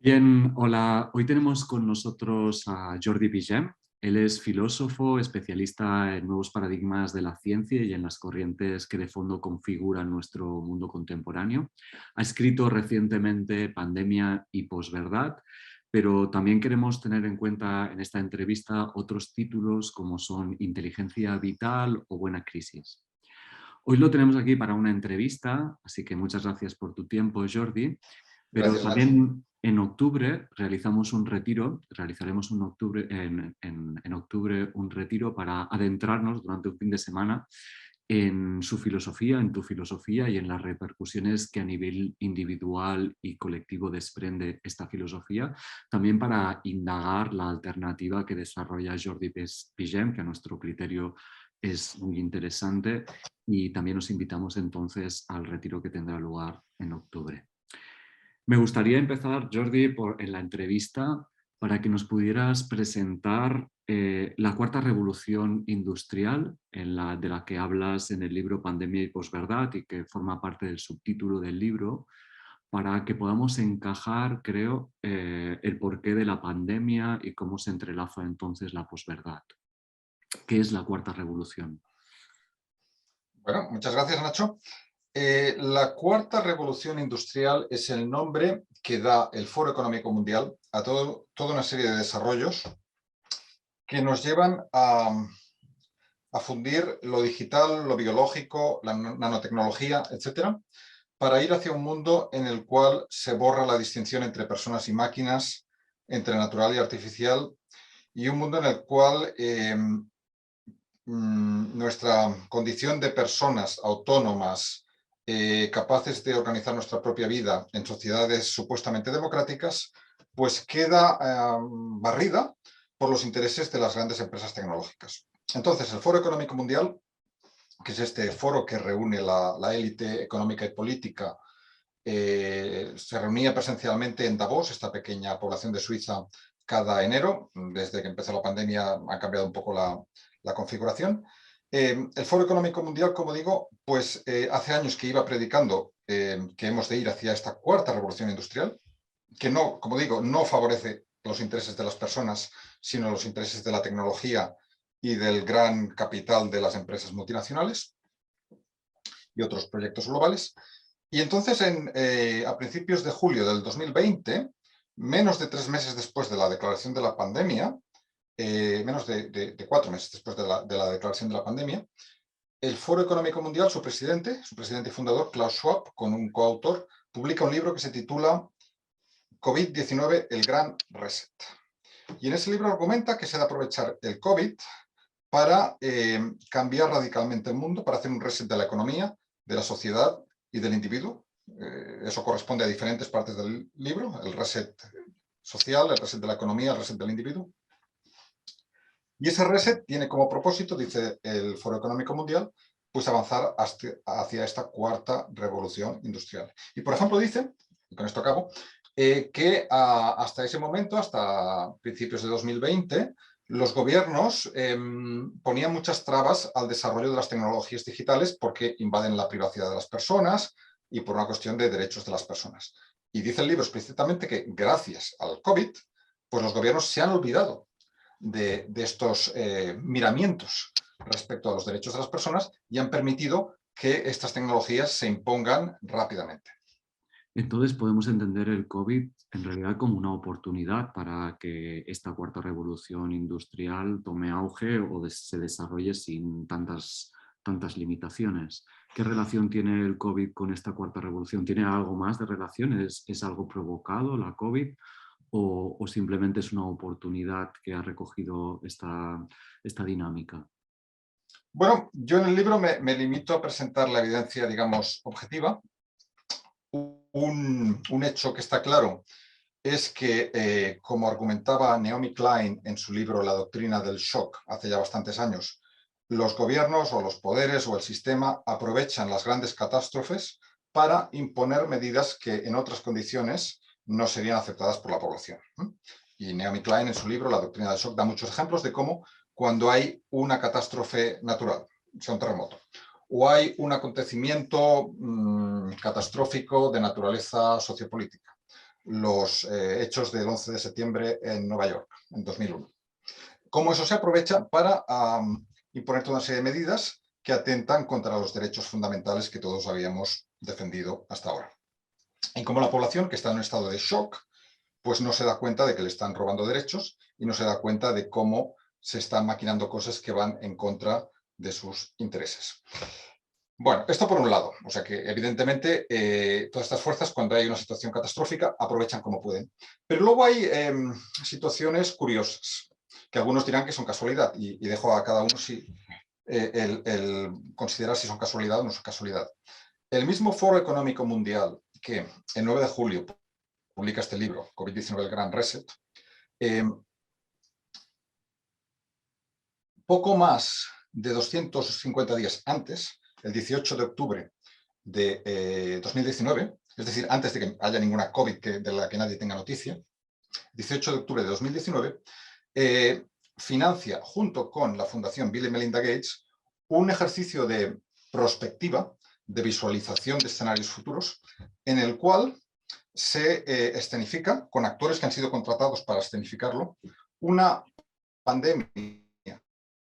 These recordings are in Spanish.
Bien, hola. Hoy tenemos con nosotros a Jordi Vigem. Él es filósofo, especialista en nuevos paradigmas de la ciencia y en las corrientes que de fondo configuran nuestro mundo contemporáneo. Ha escrito recientemente Pandemia y Posverdad, pero también queremos tener en cuenta en esta entrevista otros títulos como son Inteligencia Vital o Buena Crisis. Hoy lo tenemos aquí para una entrevista, así que muchas gracias por tu tiempo, Jordi. Pero Gracias, Nacho. también en octubre realizaremos un retiro en octubre un retiro para adentrarnos durante un fin de semana en su filosofía, en tu filosofía y en las repercusiones que a nivel individual y colectivo desprende esta filosofía, también para indagar la alternativa que desarrolla Jordi Vigem, que a nuestro criterio es muy interesante, y también os invitamos entonces al retiro que tendrá lugar en octubre. Me gustaría empezar, Jordi, en la entrevista para que nos pudieras presentar la cuarta revolución industrial de la que hablas en el libro Pandemia y Posverdad y que forma parte del subtítulo del libro, para que podamos encajar, creo, el porqué de la pandemia y cómo se entrelaza entonces la posverdad. ¿Qué es la cuarta revolución? Bueno, muchas gracias, Nacho. La cuarta revolución industrial es el nombre que da el Foro Económico Mundial a toda una serie de desarrollos que nos llevan a fundir lo digital, lo biológico, la nanotecnología, etcétera, para ir hacia un mundo en el cual se borra la distinción entre personas y máquinas, entre natural y artificial, y un mundo en el cual nuestra condición de personas autónomas, capaces de organizar nuestra propia vida en sociedades supuestamente democráticas, pues queda barrida por los intereses de las grandes empresas tecnológicas. Entonces, el Foro Económico Mundial, que es este foro que reúne la élite económica y política, se reunía presencialmente en Davos, esta pequeña población de Suiza, cada enero. Desde que empezó la pandemia ha cambiado un poco la configuración. El Foro Económico Mundial, como digo, pues hace años que iba predicando que hemos de ir hacia esta cuarta revolución industrial, que no, como digo, no favorece los intereses de las personas, sino los intereses de la tecnología y del gran capital de las empresas multinacionales y otros proyectos globales. Y entonces, a principios de julio del 2020, menos de 3 meses después de la declaración de la pandemia, menos de 4 meses después de la declaración de la pandemia, el Foro Económico Mundial, su presidente y fundador, Klaus Schwab, con un coautor, publica un libro que se titula COVID-19, el Gran Reset. Y en ese libro argumenta que se ha de aprovechar el COVID para cambiar radicalmente el mundo, para hacer un reset de la economía, de la sociedad y del individuo. Eso corresponde a diferentes partes del libro, el reset social, el reset de la economía, el reset del individuo. Y ese reset tiene como propósito, dice el Foro Económico Mundial, pues avanzar hacia esta cuarta revolución industrial. Y por ejemplo dice, y con esto acabo, que hasta ese momento, hasta principios de 2020, los gobiernos ponían muchas trabas al desarrollo de las tecnologías digitales porque invaden la privacidad de las personas y por una cuestión de derechos de las personas. Y dice el libro explícitamente que gracias al COVID, pues los gobiernos se han olvidado de estos miramientos respecto a los derechos de las personas y han permitido que estas tecnologías se impongan rápidamente. Entonces podemos entender el COVID en realidad como una oportunidad para que esta cuarta revolución industrial tome auge o se desarrolle sin tantas limitaciones. ¿Qué relación tiene el COVID con esta cuarta revolución? ¿Tiene algo más de relación? ¿Es algo provocado la COVID o simplemente es una oportunidad que ha recogido esta dinámica? Bueno, yo en el libro me limito a presentar la evidencia, digamos, objetiva. Un hecho que está claro es que, como argumentaba Naomi Klein en su libro La doctrina del shock hace ya bastantes años, los gobiernos o los poderes o el sistema aprovechan las grandes catástrofes para imponer medidas que en otras condiciones no serían aceptadas por la población. Y Naomi Klein en su libro La doctrina del shock da muchos ejemplos de cómo cuando hay una catástrofe natural, sea un terremoto, o hay un acontecimiento catastrófico de naturaleza sociopolítica, los hechos del 11 de septiembre en Nueva York, en 2001. Cómo eso se aprovecha para imponer toda una serie de medidas que atentan contra los derechos fundamentales que todos habíamos defendido hasta ahora. Y cómo la población, que está en un estado de shock, pues no se da cuenta de que le están robando derechos y no se da cuenta de cómo se están maquinando cosas que van en contra de sus intereses. Bueno, esto por un lado, o sea que evidentemente todas estas fuerzas, cuando hay una situación catastrófica, aprovechan como pueden. Pero luego hay situaciones curiosas, que algunos dirán que son casualidad, y dejo a cada uno el considerar si son casualidad o no son casualidad. El mismo Foro Económico Mundial, que el 9 de julio publica este libro, COVID-19, el Gran Reset, poco más de 250 días antes, el 18 de octubre de 2019, es decir, antes de que haya ninguna COVID de la que nadie tenga noticia, 18 de octubre de 2019, financia junto con la Fundación Bill y Melinda Gates un ejercicio de prospectiva, de visualización de escenarios futuros, en el cual se escenifica, con actores que han sido contratados para escenificarlo, una pandemia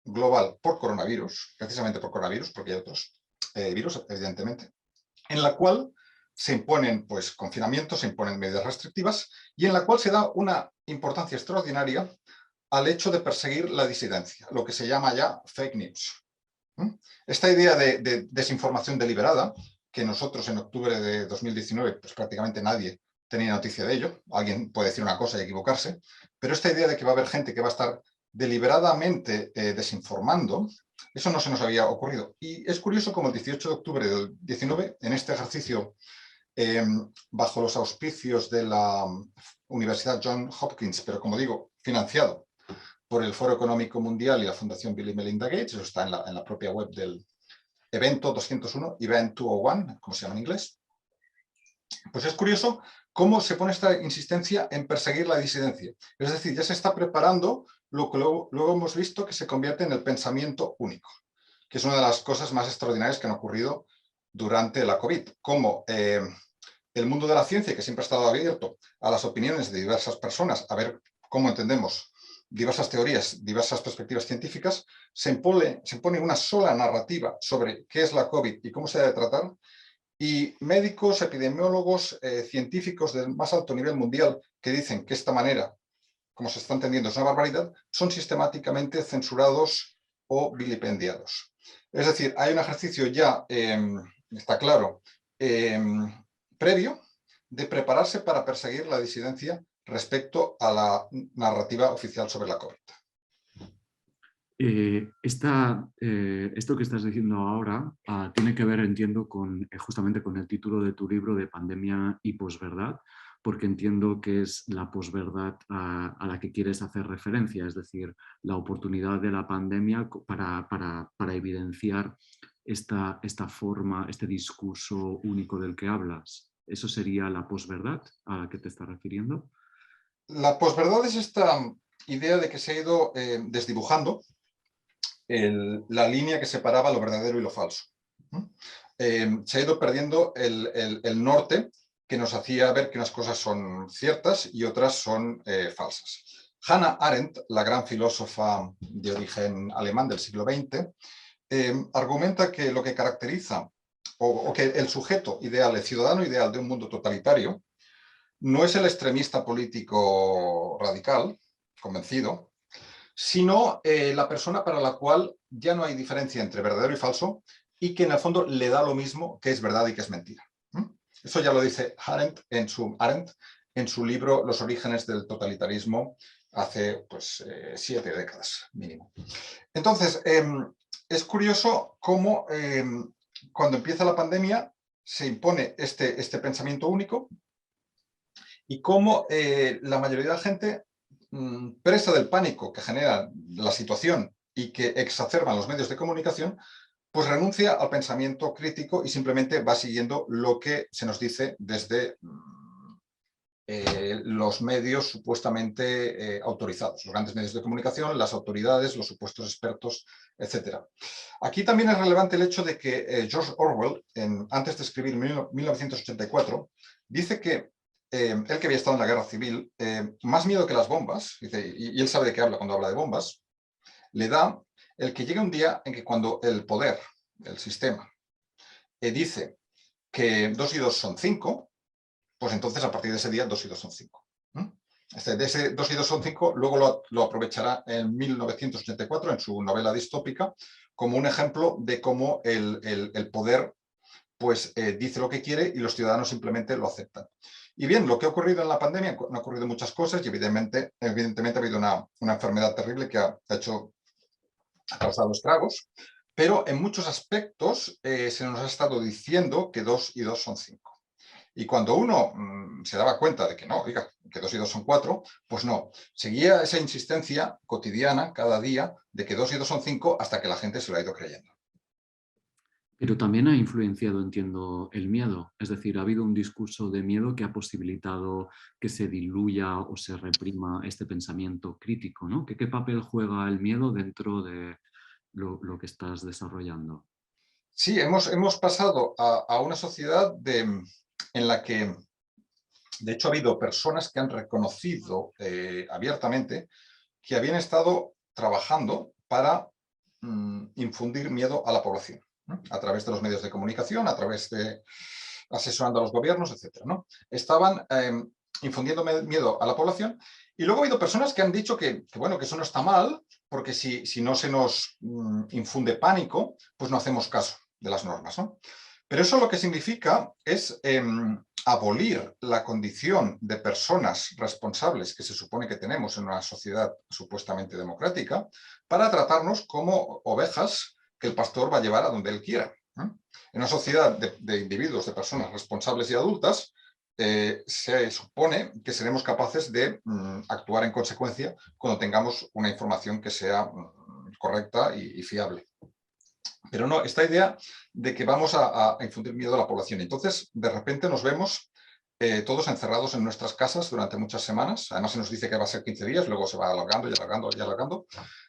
global por coronavirus, precisamente por coronavirus, porque hay otros virus, evidentemente, en la cual se imponen pues, confinamientos, se imponen medidas restrictivas y en la cual se da una importancia extraordinaria al hecho de perseguir la disidencia, lo que se llama ya fake news. Esta idea de desinformación deliberada, que nosotros en octubre de 2019 pues prácticamente nadie tenía noticia de ello, alguien puede decir una cosa y equivocarse, pero esta idea de que va a haber gente que va a estar deliberadamente desinformando, eso no se nos había ocurrido. Y es curioso como el 18 de octubre del 19, en este ejercicio bajo los auspicios de la Universidad Johns Hopkins, pero como digo, financiado por el Foro Económico Mundial y la Fundación Bill y Melinda Gates, eso está en la propia web del evento 201, Event 201, como se llama en inglés. Pues es curioso cómo se pone esta insistencia en perseguir la disidencia. Es decir, ya se está preparando lo que luego hemos visto que se convierte en el pensamiento único, que es una de las cosas más extraordinarias que han ocurrido durante la COVID. Como el mundo de la ciencia, que siempre ha estado abierto a las opiniones de diversas personas, a ver cómo entendemos diversas teorías, diversas perspectivas científicas, se impone una sola narrativa sobre qué es la COVID y cómo se debe tratar, y médicos, epidemiólogos, científicos del más alto nivel mundial que dicen que esta manera, como se está entendiendo, es una barbaridad, son sistemáticamente censurados o vilipendiados. Es decir, hay un ejercicio ya, está claro, previo de prepararse para perseguir la disidencia respecto a la narrativa oficial sobre la COVID. Esto que estás diciendo ahora tiene que ver, entiendo, justamente con el título de tu libro de Pandemia y Posverdad, porque entiendo que es la posverdad a la que quieres hacer referencia, es decir, la oportunidad de la pandemia para evidenciar esta forma, este discurso único del que hablas. ¿Eso sería la posverdad a la que te estás refiriendo? La posverdad es esta idea de que se ha ido desdibujando la línea que separaba lo verdadero y lo falso. Se ha ido perdiendo el norte que nos hacía ver que unas cosas son ciertas y otras son falsas. Hannah Arendt, la gran filósofa de origen alemán del siglo XX, argumenta que lo que caracteriza o que el sujeto ideal, el ciudadano ideal de un mundo totalitario, no es el extremista político radical, convencido, sino la persona para la cual ya no hay diferencia entre verdadero y falso y que en el fondo le da lo mismo que es verdad y que es mentira. Eso ya lo dice Arendt en su libro Los orígenes del totalitarismo hace pues, 7 décadas mínimo. Entonces, es curioso cómo cuando empieza la pandemia se impone este pensamiento único y cómo la mayoría de la gente, presa del pánico que genera la situación y que exacerban los medios de comunicación, pues renuncia al pensamiento crítico y simplemente va siguiendo lo que se nos dice desde los medios supuestamente autorizados, los grandes medios de comunicación, las autoridades, los supuestos expertos, etc. Aquí también es relevante el hecho de que George Orwell, antes de escribir 1984, dice que él que había estado en la guerra civil, más miedo que las bombas, dice, y él sabe de qué habla cuando habla de bombas, le da el que llegue un día en que cuando el poder, el sistema, dice que 2 y 2 son 5, pues entonces a partir de ese día 2 y 2 son 5. De ese 2 y 2 son 5, luego lo aprovechará en 1984 en su novela distópica como un ejemplo de cómo el poder pues, dice lo que quiere y los ciudadanos simplemente lo aceptan. Y bien, lo que ha ocurrido en la pandemia, han ocurrido muchas cosas y evidentemente ha habido una enfermedad terrible que ha causado estragos, pero en muchos aspectos se nos ha estado diciendo que 2 y 2 son 5. Y cuando uno se daba cuenta de que no, oiga, que 2 y 2 son 4, pues no. Seguía esa insistencia cotidiana, cada día, de que 2 y 2 son 5 hasta que la gente se lo ha ido creyendo. Pero también ha influenciado, entiendo, el miedo. Es decir, ha habido un discurso de miedo que ha posibilitado que se diluya o se reprima este pensamiento crítico, ¿no? ¿Qué papel juega el miedo dentro de lo que estás desarrollando? Sí, hemos pasado a una sociedad en la que, de hecho, ha habido personas que han reconocido abiertamente que habían estado trabajando para infundir miedo a la población, ¿no? A través de los medios de comunicación, a través de asesorando a los gobiernos, etc., ¿no? Estaban infundiendo miedo a la población y luego ha habido personas que han dicho bueno, que eso no está mal, porque si no se nos infunde pánico, pues no hacemos caso de las normas, ¿no? Pero eso lo que significa es abolir la condición de personas responsables que se supone que tenemos en una sociedad supuestamente democrática para tratarnos como ovejas que el pastor va a llevar a donde él quiera. En una sociedad de individuos, de personas responsables y adultas, se supone que seremos capaces de actuar en consecuencia cuando tengamos una información que sea correcta y fiable. Pero no, esta idea de que vamos a infundir miedo a la población. Entonces, de repente nos vemos todos encerrados en nuestras casas durante muchas semanas. Además, se nos dice que va a ser 15 días, luego se va alargando y alargando y alargando.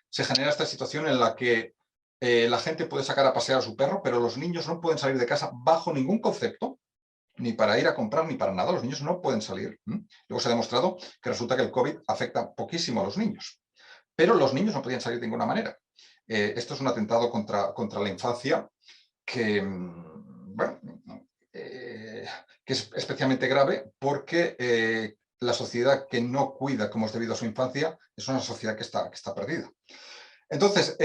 Se genera esta situación en la que la gente puede sacar a pasear a su perro, pero los niños no pueden salir de casa bajo ningún concepto, ni para ir a comprar, ni para nada. Los niños no pueden salir. Luego se ha demostrado que resulta que el COVID afecta poquísimo a los niños. Pero los niños no podían salir de ninguna manera. Esto es un atentado contra la infancia que, bueno, que es especialmente grave porque la sociedad que no cuida como es debido a su infancia es una sociedad que está perdida. Entonces,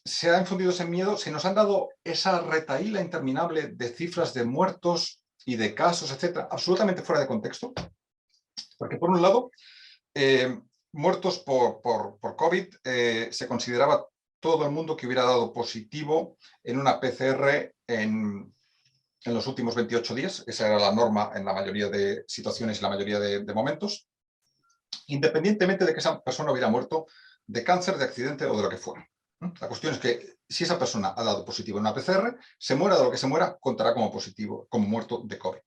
se ha infundido ese miedo, se nos han dado esa retahíla interminable de cifras de muertos y de casos, etcétera, absolutamente fuera de contexto, porque por un lado, muertos por COVID, se consideraba todo el mundo que hubiera dado positivo en una PCR en los últimos 28 días. Esa era la norma en la mayoría de situaciones y la mayoría de momentos, independientemente de que esa persona hubiera muerto de cáncer, de accidente o de lo que fuera. La cuestión es que si esa persona ha dado positivo en una PCR, se muera de lo que se muera, contará como positivo, como muerto de COVID.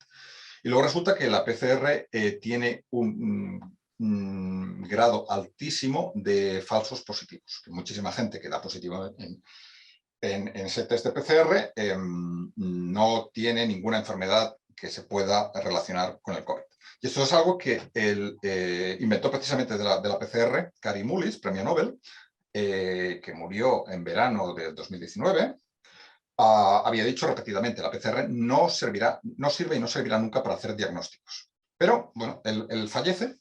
Y luego resulta que la PCR tiene un grado altísimo de falsos positivos. Muchísima gente que da positivo en ese test de PCR no tiene ninguna enfermedad que se pueda relacionar con el COVID. Y esto es algo que él inventó precisamente de la PCR, Kary Mullis, premio Nobel, que murió en verano de 2019, había dicho repetidamente, la PCR no sirve y no servirá nunca para hacer diagnósticos. Pero, bueno, él fallece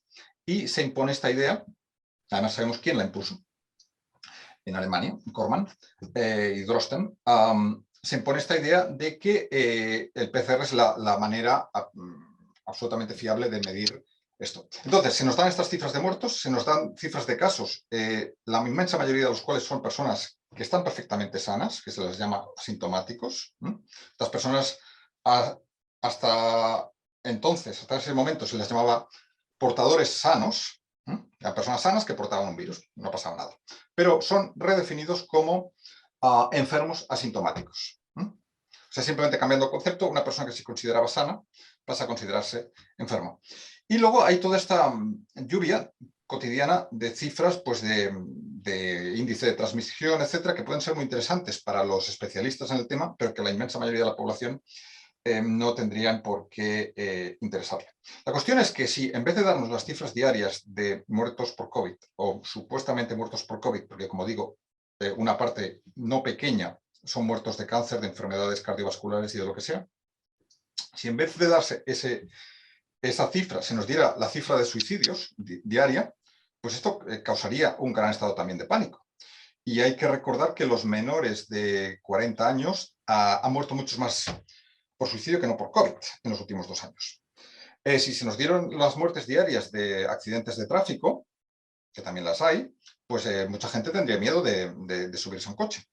y se impone esta idea, además sabemos quién la impuso, en Alemania, Corman y Drosten, se impone esta idea de que el PCR es la manera absolutamente fiable de medir esto. Entonces, se nos dan estas cifras de muertos, se nos dan cifras de casos, la inmensa mayoría de los cuales son personas que están perfectamente sanas, que se les llama asintomáticos. Estas personas hasta entonces, hasta ese momento, se les llamaba portadores sanos, eran personas sanas que portaban un virus, no pasaba nada. Pero son redefinidos como enfermos asintomáticos. O sea, simplemente cambiando el concepto, una persona que se consideraba sana pasa a considerarse enferma. Y luego hay toda esta lluvia cotidiana de cifras, pues de índice de transmisión, etcétera, que pueden ser muy interesantes para los especialistas en el tema, pero que la inmensa mayoría de la población no tendrían por qué interesarle. La cuestión es que si en vez de darnos las cifras diarias de muertos por COVID o supuestamente muertos por COVID, porque como digo, una parte no pequeña son muertos de cáncer, de enfermedades cardiovasculares y de lo que sea, si en vez de darse esa cifra se nos diera la cifra de suicidios diaria, pues esto causaría un gran estado también de pánico. Y hay que recordar que los menores de 40 años han muerto muchos más por suicidio que no por COVID en los últimos 2 años. Si se nos dieron las muertes diarias de accidentes de tráfico, que también las hay, pues mucha gente tendría miedo de subirse a un coche.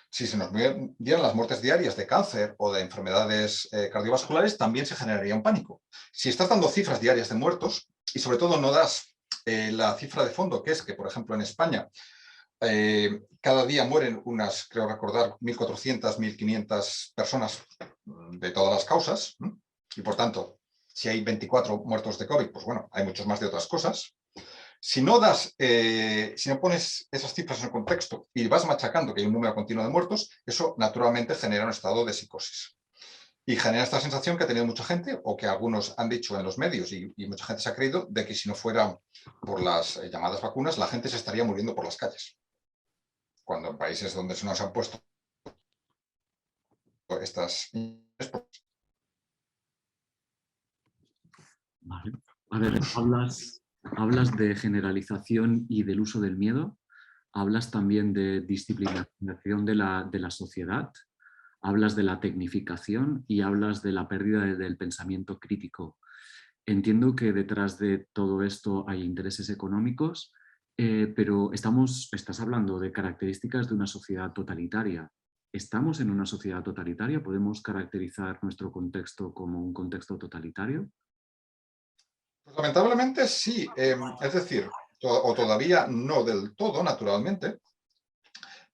Si se nos dieran las muertes diarias de cáncer o de enfermedades cardiovasculares, también se generaría un pánico. Si estás dando cifras diarias de muertos y sobre todo no das la cifra de fondo, que es que, por ejemplo, en España cada día mueren unas, creo recordar, 1.400, 1.500 personas de todas las causas, y por tanto, si hay 24 muertos de COVID, pues bueno, hay muchos más de otras cosas. Si no pones esas cifras en el contexto y vas machacando que hay un número continuo de muertos, eso naturalmente genera un estado de psicosis. Y genera esta sensación que ha tenido mucha gente, o que algunos han dicho en los medios, y mucha gente se ha creído, de que si no fuera por las llamadas vacunas, la gente se estaría muriendo por las calles. Cuando en países donde se nos han puesto estas... Vale. A ver, hablas de generalización y del uso del miedo, hablas también de disciplinación de la sociedad, hablas de la tecnificación y hablas de la pérdida del pensamiento crítico. Entiendo que detrás de todo esto hay intereses económicos, pero estás hablando de características de una sociedad totalitaria. ¿Estamos en una sociedad totalitaria? ¿Podemos caracterizar nuestro contexto como un contexto totalitario? Pues lamentablemente sí, es decir, o todavía no del todo, naturalmente,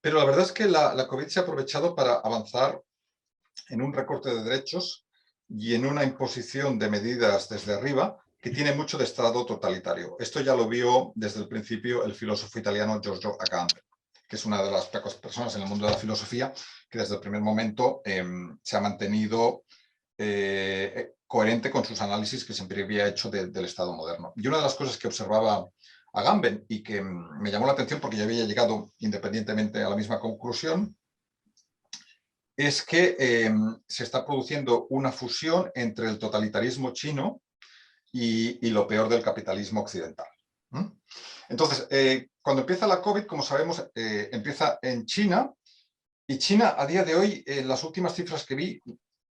pero la verdad es que la COVID se ha aprovechado para avanzar en un recorte de derechos y en una imposición de medidas desde arriba que tiene mucho de Estado totalitario. Esto ya lo vio desde el principio el filósofo italiano Giorgio Agamben, que es una de las pocas personas en el mundo de la filosofía que desde el primer momento se ha mantenido coherente con sus análisis que siempre había hecho del Estado moderno. Y una de las cosas que observaba Agamben y que me llamó la atención porque yo había llegado independientemente a la misma conclusión, es que se está produciendo una fusión entre el totalitarismo chino y lo peor del capitalismo occidental. Entonces, cuando empieza la COVID, como sabemos, empieza en China, y China a día de hoy, las últimas cifras que vi,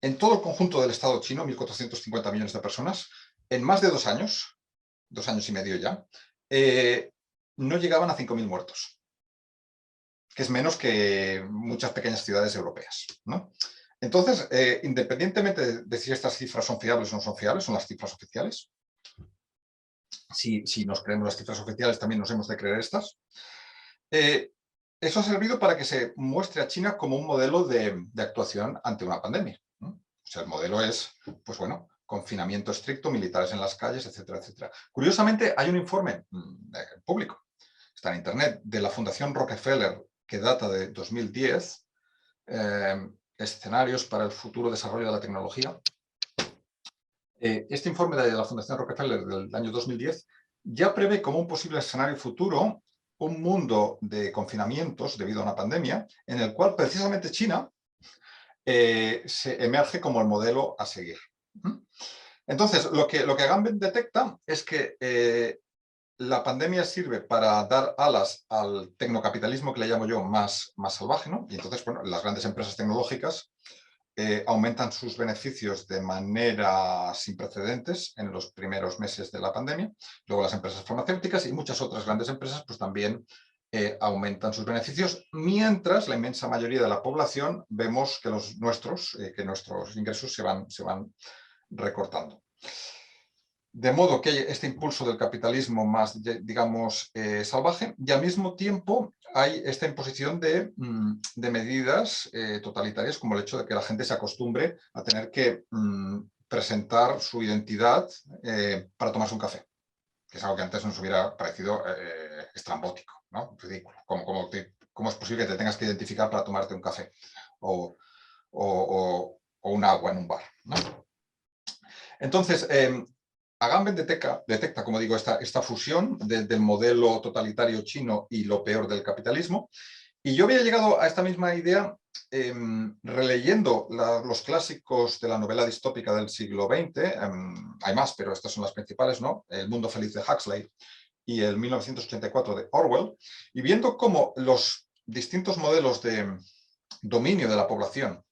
en todo el conjunto del Estado chino, 1.450 millones de personas, en más de 2 años, 2 años y medio ya, no llegaban a 5.000 muertos, que es menos que muchas pequeñas ciudades europeas, ¿no? Entonces, independientemente de si estas cifras son fiables o no son fiables, son las cifras oficiales. Si nos creemos las cifras oficiales, también nos hemos de creer estas. Eso ha servido para que se muestre a China como un modelo de actuación ante una pandemia, ¿no? O sea, el modelo es, pues bueno, confinamiento estricto, militares en las calles, etcétera, etcétera. Curiosamente, hay un informe público, está en internet, de la Fundación Rockefeller, que data de 2010, escenarios para el futuro desarrollo de la tecnología. Este informe de la Fundación Rockefeller del año 2010 ya prevé como un posible escenario futuro un mundo de confinamientos debido a una pandemia en el cual precisamente China se emerge como el modelo a seguir. Entonces, lo que Agamben detecta es que la pandemia sirve para dar alas al tecnocapitalismo, que le llamo yo, más salvaje, ¿no? Y entonces, bueno, las grandes empresas tecnológicas aumentan sus beneficios de manera sin precedentes en los primeros meses de la pandemia. Luego las empresas farmacéuticas y muchas otras grandes empresas pues también aumentan sus beneficios, mientras la inmensa mayoría de la población vemos que nuestros ingresos se van recortando. De modo que hay este impulso del capitalismo más, digamos, salvaje, y al mismo tiempo hay esta imposición de medidas totalitarias, como el hecho de que la gente se acostumbre a tener que presentar su identidad para tomarse un café, que es algo que antes nos hubiera parecido estrambótico, ¿no? Ridículo. ¿Cómo es posible que te tengas que identificar para tomarte un café? O o un agua en un bar, ¿no? Entonces, Agamben detecta, como digo, esta fusión del modelo totalitario chino y lo peor del capitalismo. Y yo había llegado a esta misma idea releyendo los clásicos de la novela distópica del siglo XX. Hay más, pero estas son las principales, ¿no? El mundo feliz de Huxley y el 1984 de Orwell, y viendo cómo los distintos modelos de dominio de la población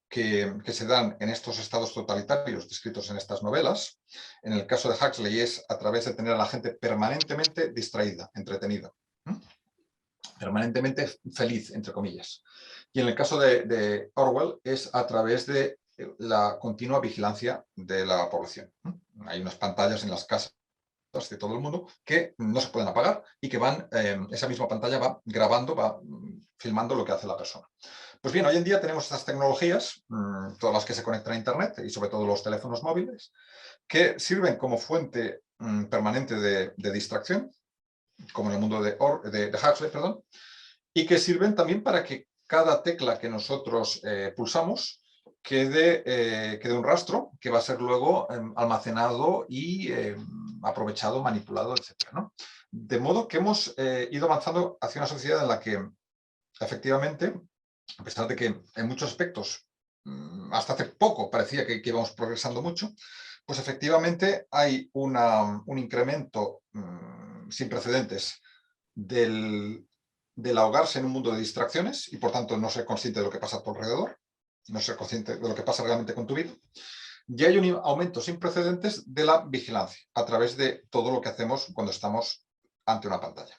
que se dan en estos estados totalitarios descritos en estas novelas, en el caso de Huxley es a través de tener a la gente permanentemente distraída, entretenida, permanentemente feliz, entre comillas. Y en el caso de Orwell es a través de la continua vigilancia de la población. Hay unas pantallas en las casas de todo el mundo que no se pueden apagar y que van, esa misma pantalla va grabando, va filmando lo que hace la persona. Pues bien, hoy en día tenemos estas tecnologías, todas las que se conectan a Internet y sobre todo los teléfonos móviles, que sirven como fuente permanente de distracción, como en el mundo de Huxley, perdón, y que sirven también para que cada tecla que nosotros pulsamos quede un rastro que va a ser luego almacenado y aprovechado, manipulado, etc., ¿no? De modo que hemos ido avanzando hacia una sociedad en la que efectivamente, a pesar de que en muchos aspectos hasta hace poco parecía que íbamos progresando mucho, pues efectivamente hay un incremento sin precedentes del ahogarse en un mundo de distracciones y por tanto no ser consciente de lo que pasa a tu alrededor, no ser consciente de lo que pasa realmente con tu vida. Y hay un aumento sin precedentes de la vigilancia a través de todo lo que hacemos cuando estamos ante una pantalla.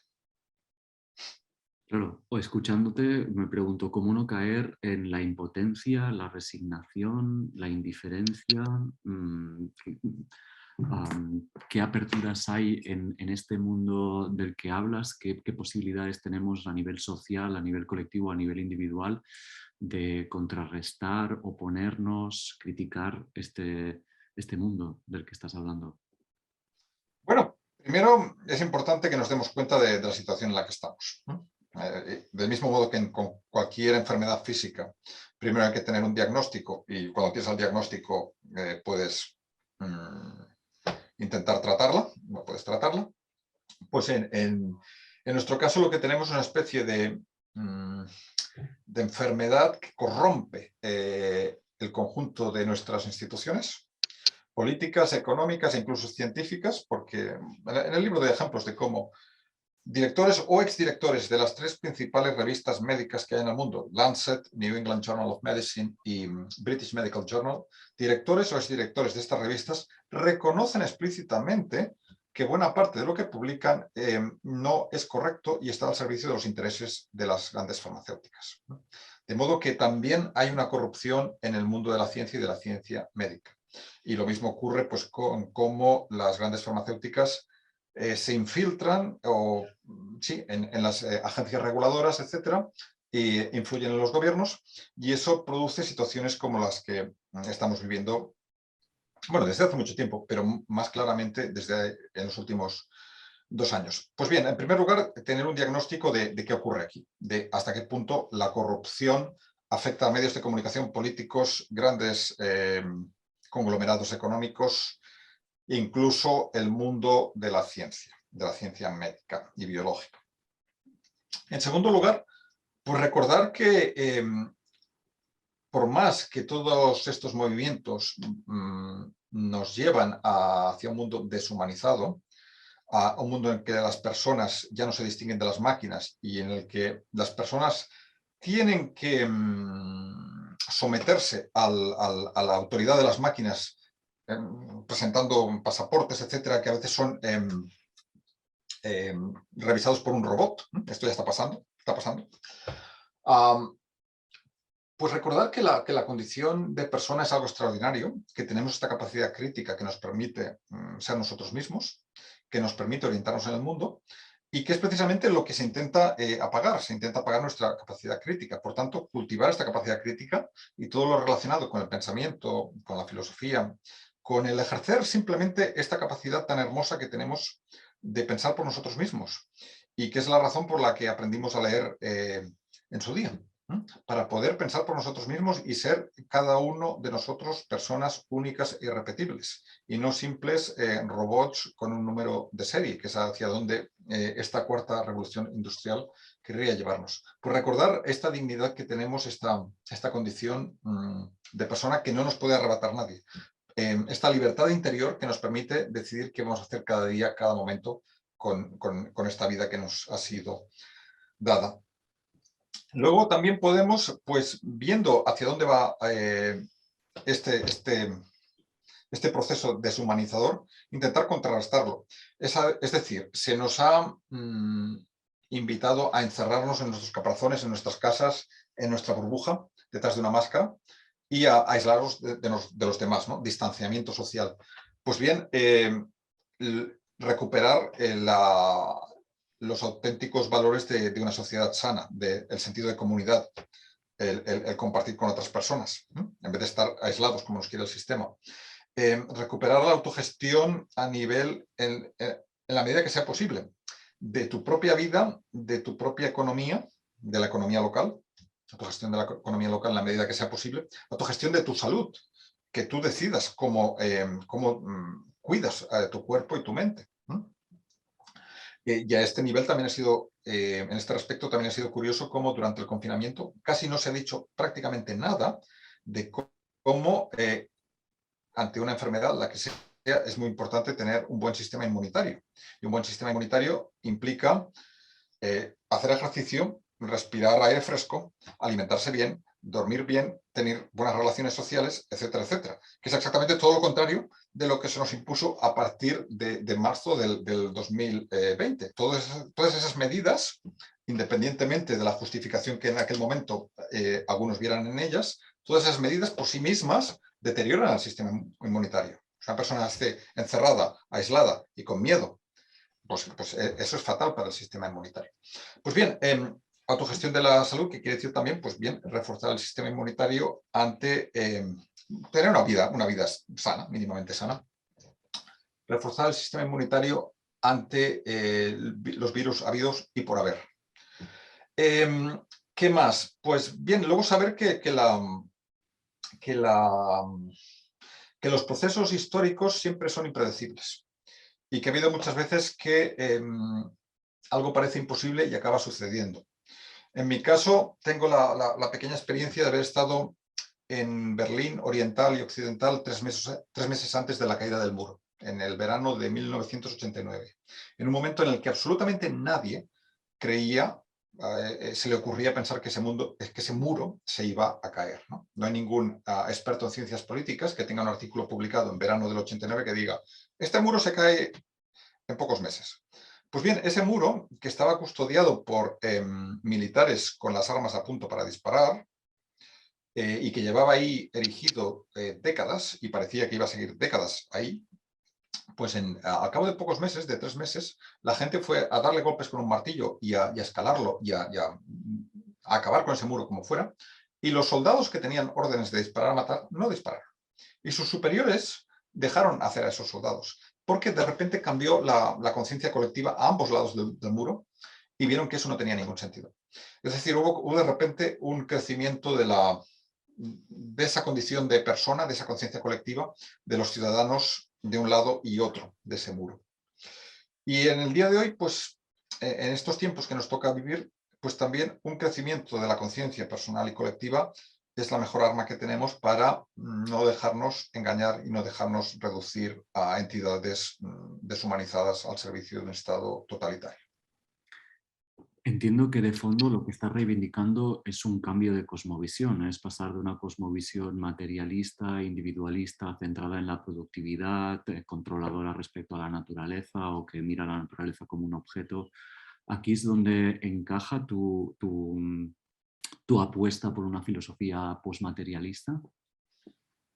Claro, o escuchándote me pregunto cómo no caer en la impotencia, la resignación, la indiferencia. ¿Qué aperturas hay en este mundo del que hablas? ¿Qué posibilidades tenemos a nivel social, a nivel colectivo, a nivel individual de contrarrestar, oponernos, criticar este mundo del que estás hablando? Bueno, primero es importante que nos demos cuenta de la situación en la que estamos. Del mismo modo que con cualquier enfermedad física, primero hay que tener un diagnóstico y cuando tienes el diagnóstico puedes intentar tratarla, no puedes tratarla. Pues en nuestro caso lo que tenemos es una especie de enfermedad que corrompe el conjunto de nuestras instituciones políticas, económicas e incluso científicas, porque en el libro de ejemplos de cómo directores o exdirectores de las 3 principales revistas médicas que hay en el mundo, Lancet, New England Journal of Medicine y British Medical Journal, directores o exdirectores de estas revistas reconocen explícitamente que buena parte de lo que publican no es correcto y está al servicio de los intereses de las grandes farmacéuticas. De modo que también hay una corrupción en el mundo de la ciencia y de la ciencia médica. Y lo mismo ocurre pues, con cómo las grandes farmacéuticas se infiltran en las agencias reguladoras, etcétera, e influyen en los gobiernos, y eso produce situaciones como las que estamos viviendo, bueno, desde hace mucho tiempo, pero más claramente desde en los últimos 2 años. Pues bien, en primer lugar, tener un diagnóstico de qué ocurre aquí, de hasta qué punto la corrupción afecta a medios de comunicación, políticos, grandes conglomerados económicos, e incluso el mundo de la ciencia médica y biológica. En segundo lugar, pues recordar que por más que todos estos movimientos nos llevan hacia un mundo deshumanizado, a un mundo en el que las personas ya no se distinguen de las máquinas y en el que las personas tienen que someterse a la autoridad de las máquinas presentando pasaportes, etcétera, que a veces son revisados por un robot. Esto ya está pasando. Pues recordar que la condición de persona es algo extraordinario, que tenemos esta capacidad crítica que nos permite ser nosotros mismos, que nos permite orientarnos en el mundo y que es precisamente lo que se intenta apagar. Se intenta apagar nuestra capacidad crítica. Por tanto, cultivar esta capacidad crítica y todo lo relacionado con el pensamiento, con la filosofía, con el ejercer simplemente esta capacidad tan hermosa que tenemos de pensar por nosotros mismos y que es la razón por la que aprendimos a leer en su día. para poder pensar por nosotros mismos y ser cada uno de nosotros personas únicas e irrepetibles y no simples robots con un número de serie, que es hacia donde esta cuarta revolución industrial querría llevarnos. Pues recordar esta dignidad que tenemos, esta condición de persona que no nos puede arrebatar nadie. Esta libertad interior que nos permite decidir qué vamos a hacer cada día, cada momento con esta vida que nos ha sido dada. Luego también podemos, pues viendo hacia dónde va este proceso deshumanizador, intentar contrarrestarlo. Es decir, se nos ha invitado a encerrarnos en nuestros caparazones, en nuestras casas, en nuestra burbuja, detrás de una máscara, y a aislarnos de los demás, ¿no? Distanciamiento social. Pues bien, recuperar los auténticos valores de una sociedad sana, el sentido de comunidad, el compartir con otras personas, en vez de estar aislados como nos quiere el sistema. Recuperar la autogestión a nivel, en la medida que sea posible, de tu propia vida, de tu propia economía, de la economía local, autogestión de la economía local en la medida que sea posible, autogestión de tu salud, que tú decidas cómo cuidas tu cuerpo y tu mente. Y a este nivel también ha sido, en este respecto también ha sido curioso cómo durante el confinamiento casi no se ha dicho prácticamente nada de cómo ante una enfermedad, la que sea, es muy importante tener un buen sistema inmunitario. Y un buen sistema inmunitario implica hacer ejercicio, respirar aire fresco, alimentarse bien, dormir bien, tener buenas relaciones sociales, etcétera, etcétera. Que es exactamente todo lo contrario de lo que se nos impuso a partir de marzo del 2020. Todas esas medidas, independientemente de la justificación que en aquel momento algunos vieran en ellas, todas esas medidas por sí mismas deterioran al sistema inmunitario. Si una persona esté encerrada, aislada y con miedo, pues eso es fatal para el sistema inmunitario. Pues bien, autogestión de la salud, que quiere decir también, pues bien, reforzar el sistema inmunitario ante tener una vida sana, mínimamente sana. Reforzar el sistema inmunitario ante los virus habidos y por haber. ¿Qué más? Pues bien, luego saber que los procesos históricos siempre son impredecibles y que ha habido muchas veces que algo parece imposible y acaba sucediendo. En mi caso, tengo la pequeña experiencia de haber estado en Berlín Oriental y Occidental 3 meses antes de la caída del muro, en el verano de 1989, en un momento en el que absolutamente nadie creía, se le ocurría pensar que ese muro se iba a caer. No hay ningún experto en ciencias políticas que tenga un artículo publicado en verano del 89 que diga, este muro se cae en pocos meses. Pues bien, ese muro, que estaba custodiado por militares con las armas a punto para disparar, y que llevaba ahí erigido décadas, y parecía que iba a seguir décadas ahí, pues al cabo de pocos meses, de 3 meses, la gente fue a darle golpes con un martillo y a escalarlo y a acabar con ese muro como fuera, y los soldados que tenían órdenes de disparar a matar no dispararon. Y sus superiores dejaron hacer a esos soldados, porque de repente cambió la conciencia colectiva a ambos lados del muro y vieron que eso no tenía ningún sentido. Es decir, hubo de repente un crecimiento de esa condición de persona, de esa conciencia colectiva, de los ciudadanos de un lado y otro de ese muro. Y en el día de hoy, pues, en estos tiempos que nos toca vivir, pues también un crecimiento de la conciencia personal y colectiva es la mejor arma que tenemos para no dejarnos engañar y no dejarnos reducir a entidades deshumanizadas al servicio de un Estado totalitario. Entiendo que de fondo lo que está reivindicando es un cambio de cosmovisión, es pasar de una cosmovisión materialista, individualista, centrada en la productividad, controladora respecto a la naturaleza o que mira a la naturaleza como un objeto. Aquí es donde encaja tu apuesta por una filosofía postmaterialista.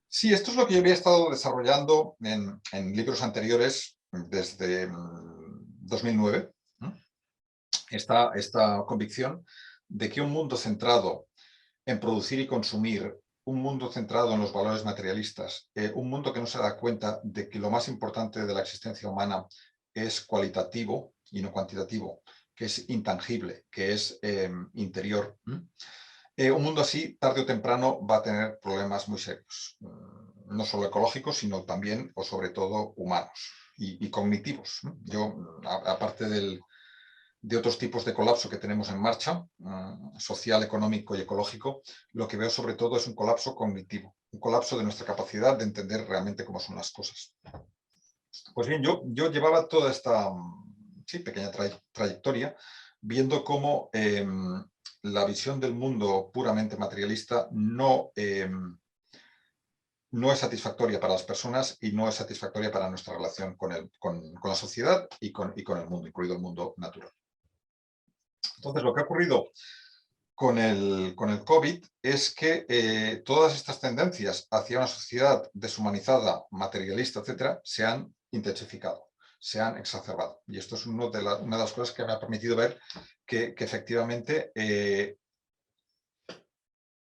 Sí, esto es lo que yo había estado desarrollando en libros anteriores desde 2009. Esta convicción de que un mundo centrado en producir y consumir, un mundo centrado en los valores materialistas, un mundo que no se da cuenta de que lo más importante de la existencia humana es cualitativo y no cuantitativo, que es intangible, que es interior, un mundo así, tarde o temprano, va a tener problemas muy serios, no solo ecológicos, sino también, o sobre todo, humanos y cognitivos. Yo, aparte de otros tipos de colapso que tenemos en marcha, social, económico y ecológico, lo que veo sobre todo es un colapso cognitivo, un colapso de nuestra capacidad de entender realmente cómo son las cosas. Pues bien, yo llevaba toda esta pequeña trayectoria viendo cómo la visión del mundo puramente materialista no es satisfactoria para las personas y no es satisfactoria para nuestra relación con la sociedad y con el mundo, incluido el mundo natural. Entonces, lo que ha ocurrido con el COVID es que todas estas tendencias hacia una sociedad deshumanizada, materialista, etcétera, se han intensificado, se han exacerbado. Y esto es una de las cosas que me ha permitido ver que efectivamente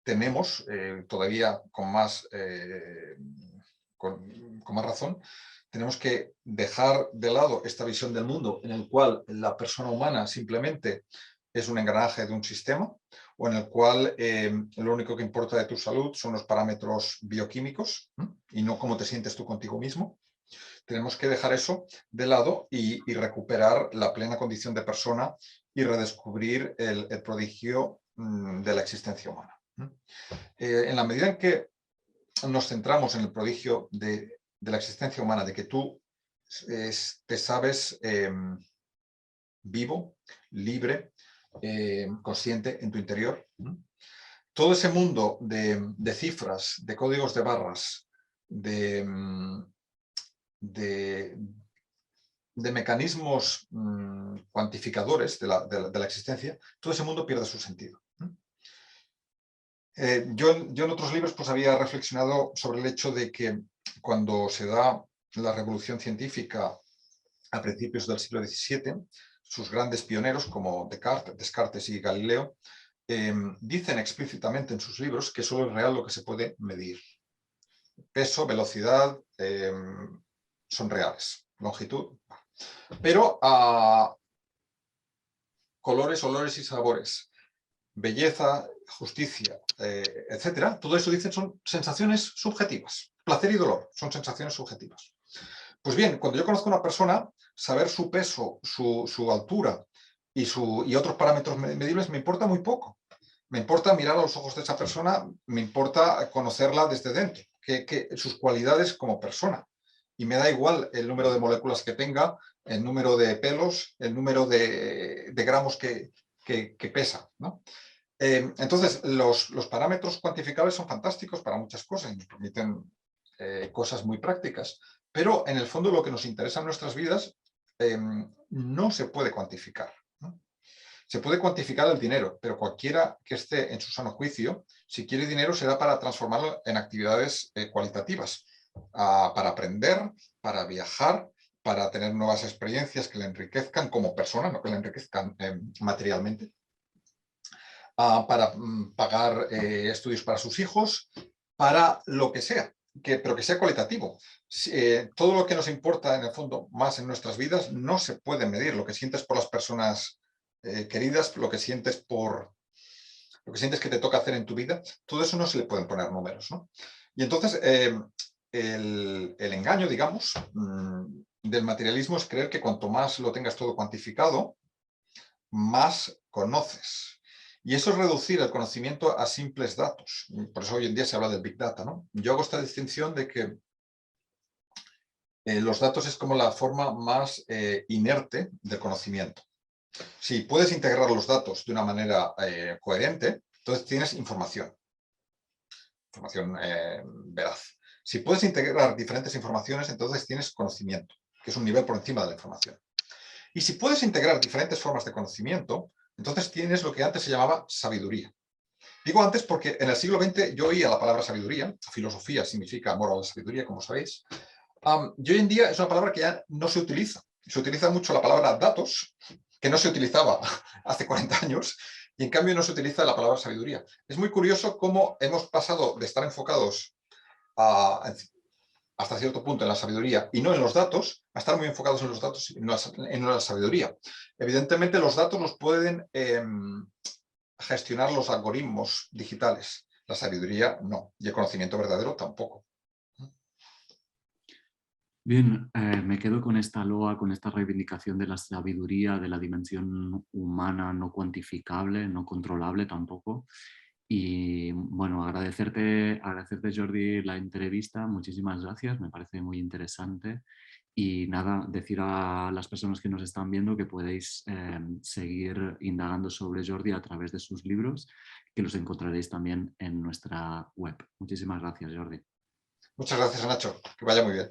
tenemos todavía con más razón, tenemos que dejar de lado esta visión del mundo en el cual la persona humana simplemente es un engranaje de un sistema, o en el cual lo único que importa de tu salud son los parámetros bioquímicos y no cómo te sientes tú contigo mismo. Tenemos que dejar eso de lado y recuperar la plena condición de persona y redescubrir el prodigio de la existencia humana. En la medida en que nos centramos en el prodigio de la existencia humana, de que tú te sabes vivo, libre, consciente en tu interior, todo ese mundo de cifras, de códigos de barras, de mecanismos cuantificadores de la existencia, todo ese mundo pierde su sentido. Yo en otros libros pues había reflexionado sobre el hecho de que cuando se da la revolución científica a principios del siglo XVII, sus grandes pioneros como Descartes y Galileo dicen explícitamente en sus libros que solo es real lo que se puede medir. Peso, velocidad son reales, longitud. Pero colores, olores y sabores, belleza, justicia, etcétera, todo eso dicen son sensaciones subjetivas. Placer y dolor son sensaciones subjetivas. Pues bien, cuando yo conozco a una persona, saber su peso, su altura y otros parámetros medibles me importa muy poco. Me importa mirar a los ojos de esa persona, me importa conocerla desde dentro, sus cualidades como persona. Y me da igual el número de moléculas que tenga, el número de pelos, el número de gramos que pesa, ¿no? Entonces, los parámetros cuantificables son fantásticos para muchas cosas y nos permiten cosas muy prácticas, pero en el fondo lo que nos interesa en nuestras vidas no se puede cuantificar, ¿no? Se puede cuantificar el dinero, pero cualquiera que esté en su sano juicio, si quiere dinero será para transformarlo en actividades cualitativas, para aprender, para viajar, para tener nuevas experiencias que le enriquezcan como persona, no que le enriquezcan materialmente, para pagar estudios para sus hijos, para lo que sea, pero que sea cualitativo. Todo lo que nos importa en el fondo más en nuestras vidas no se puede medir. Lo que sientes por las personas queridas, lo que sientes que te toca hacer en tu vida, todo eso no se le pueden poner números, ¿no? Y entonces el engaño, digamos, del materialismo es creer que cuanto más lo tengas todo cuantificado, más conoces. Y eso es reducir el conocimiento a simples datos. Por eso hoy en día se habla del Big Data, ¿no? Yo hago esta distinción de que los datos es como la forma más inerte del conocimiento. Si puedes integrar los datos de una manera coherente, entonces tienes información veraz. Si puedes integrar diferentes informaciones, entonces tienes conocimiento, que es un nivel por encima de la información. Y si puedes integrar diferentes formas de conocimiento, entonces tienes lo que antes se llamaba sabiduría. Digo antes porque en el siglo XX yo oía la palabra sabiduría, filosofía significa amor a la sabiduría, como sabéis, y hoy en día es una palabra que ya no se utiliza. Se utiliza mucho la palabra datos, que no se utilizaba hace 40 años, y en cambio no se utiliza la palabra sabiduría. Es muy curioso cómo hemos pasado de estar enfocados hasta cierto punto en la sabiduría y no en los datos, a estar muy enfocados en los datos y no en la sabiduría. Evidentemente los datos los pueden gestionar los algoritmos digitales. La sabiduría no, y el conocimiento verdadero tampoco. Bien, me quedo con esta loa, con esta reivindicación de la sabiduría, de la dimensión humana no cuantificable, no controlable tampoco. Y bueno, agradecerte Jordi la entrevista, muchísimas gracias, me parece muy interesante. Y nada, decir a las personas que nos están viendo que podéis seguir indagando sobre Jordi a través de sus libros, que los encontraréis también en nuestra web. Muchísimas gracias, Jordi. Muchas gracias, Nacho. Que vaya muy bien.